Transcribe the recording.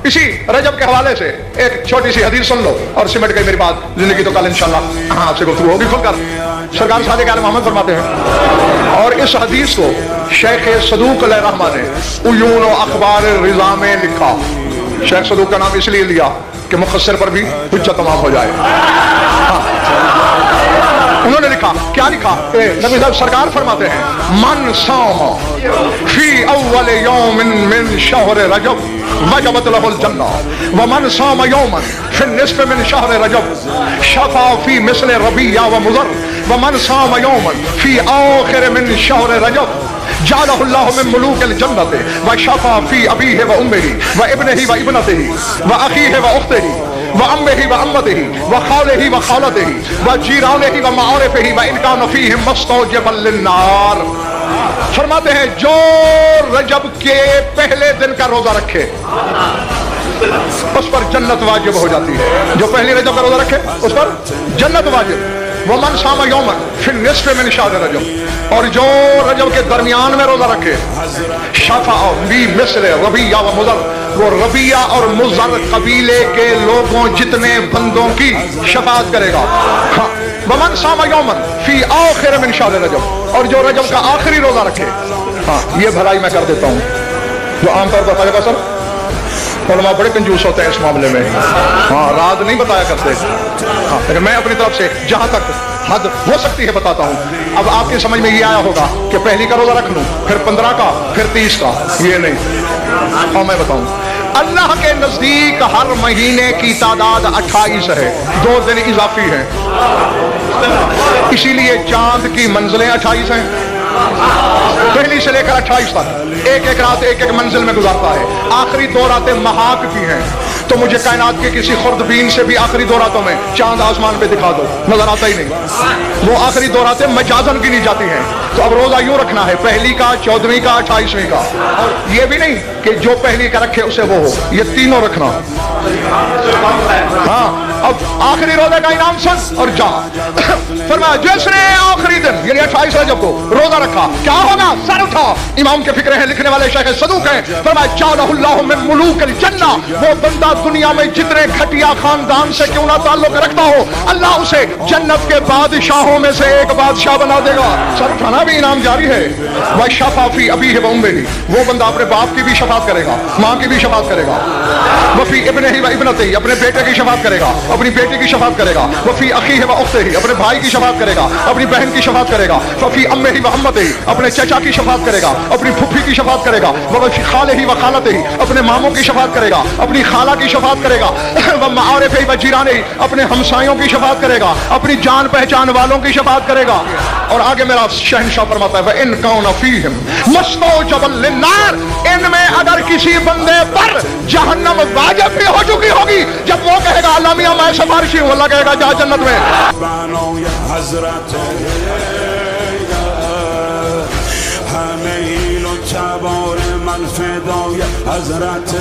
इसी रजब के हवाले से एक छोटी सी हदीस सुन लो और सिमट गई मेरी बात। जिंदगी तो कल इंशाल्लाह आपसे गुफ्तगू होगी खुलकर। सरकार सादिक आले मोहम्मद फरमाते हैं, और इस हदीस को शेख सदूक अलैहिर्रहमा ने उयून व अखबार रिज़ा में लिखा। शेख सदूक का नाम इसलिए लिया कि मुखस्सर पर भी हुज्जत तमाम हो जाए। उन्होंने लिखा, क्या लिखा? नबी साहब सरकार फरमाते हैं, मन साम फी अव्वल यौमिन मिन शहर रजब वजबत लहुल जन्नह व मन साम यौमन फी निस्फ मिन शहर रजब शफा फी मिस्ल रबिया व मुज़र व मन साम यौमन फी आखिर मिन शहर रजब जालहुल्लाहु मिन मुलूकिल जन्नति व शफा फी अबीहि व उम्मिहि व इब्निहि व इब्नतिहि व अखीहि व उख्तिहि व अम्मिहि व अम्मतिहि व खालिहि व खालतिहि व जीरानिहि व मारिफिहि व इन कान फीहिम मुस्तौजिबन लिन्नार। फरमाते हैं, जो रजब के पहले दिन का रोजा रखे उस पर जन्नत वाजिब हो जाती है। जो पहली रजब का रोजा रखे उस पर जन्नत वाजिब। वो मन सामा यौमन फिर निस्फ मिन शहर रजब, और जो रजब के दरमियान में रोजा रखे शफा बी मिस्र रबिया व मुज़र, वो रबिया और मुज़र कबीले के लोगों जितने बंदों की शफाअत करेगा। हाँ, वमन सामा यौमन फी आखिर मिन शहर रजब, और जो रजब का आखिरी रोजा रखे। हाँ, ये भलाई मैं कर देता हूँ जो आमतौर पर फायदा सर उलमा बड़े कंजूस होते हैं इस मामले में। हाँ, राज नहीं बताया करते। हाँ, लेकिन मैं अपनी तरफ से जहां तक हद हो सकती है बताता हूँ। अब आपकी समझ में ये आया होगा कि पहली का रोजा रख लूं, फिर 15 का, फिर 30 का, ये नहीं। और मैं बताऊं, अल्लाह के नजदीक हर महीने की तादाद 28 है, 2 दिन इजाफी है। इसीलिए चांद की मंजिलें 28 हैं। पहली से लेकर 28 तक एक एक रात एक एक मंजिल में गुजारता है। आखिरी 2 रातें महाक की हैं, तो मुझे कायनात के किसी खुर्दबीन से भी आखिरी 2 रातों में चांद आसमान पे दिखा दो, नजर आता ही नहीं। वो आखिरी 2 रातें मजाजन गिनी जाती हैं। तो अब रोजा यूं रखना है, पहली का, 14वीं का, 28वीं का। और ये भी नहीं कि जो पहली का रखे उसे वो हो, ये तीनों रखना। हाँ, अब आखिरी रोजे का इनाम सुन और जा। फरमाया, जिसने आखिरी दिन यानी 28 रजब को रोजा रखा, क्या होगा? सर उठा। इमाम के फिक्र हैं, लिखने वाले शेख सदूक हैं। फरमाया, जालहुल्लाहु मिन मुलूकिल जन्नह, वो बंदा दुनिया में जितने घटिया खानदान से क्यों ना ताल्लुक रखता हो, अल्लाह उसे जन्नत के बादशाहों में से एक बादशाह बना देगा। सर उठाना भी इनाम जारी है। वह शफाफी अबी है उम्मिही, वो बंदा अपने बाप की भी शफात करेगा, माँ की भी शफात करेगा। वफी इब्निही व इब्नतिही, अपने बेटे की शफात करेगा, अपनी बेटी की शफात करेगा। वफी अखीही व उख्तिही, अपने भाई की शफात करेगा, अपनी बहन की शफात करेगा। वफी अम्मिही व अम्मतिही, अपने चचा की शफात करेगा, अपनी फुफी की शफात करेगा। वफी खालिही व खालतिही, अपने मामों की शफात करेगा, अपनी खाला की शफात करेगा। व मारिफिही व जीरानिही, अपने हमसायों की शफात करेगा, अपनी जान पहचान वालों की शफात करेगा। और आगे मेरा शहंशाह फरमाता है, व इन कौन फीहिम मुस्तौजबन लिन्नार, इनमें अगर किसी बंदे पर जहन्नम वाजिब भी हो चुकी होगी, जब वो कहेगा अल्लाह मियां मैं सिफारिशी हूं, अल्लाह कहेगा जा जन्नत में। همه ایل و تبار من فدای حضرت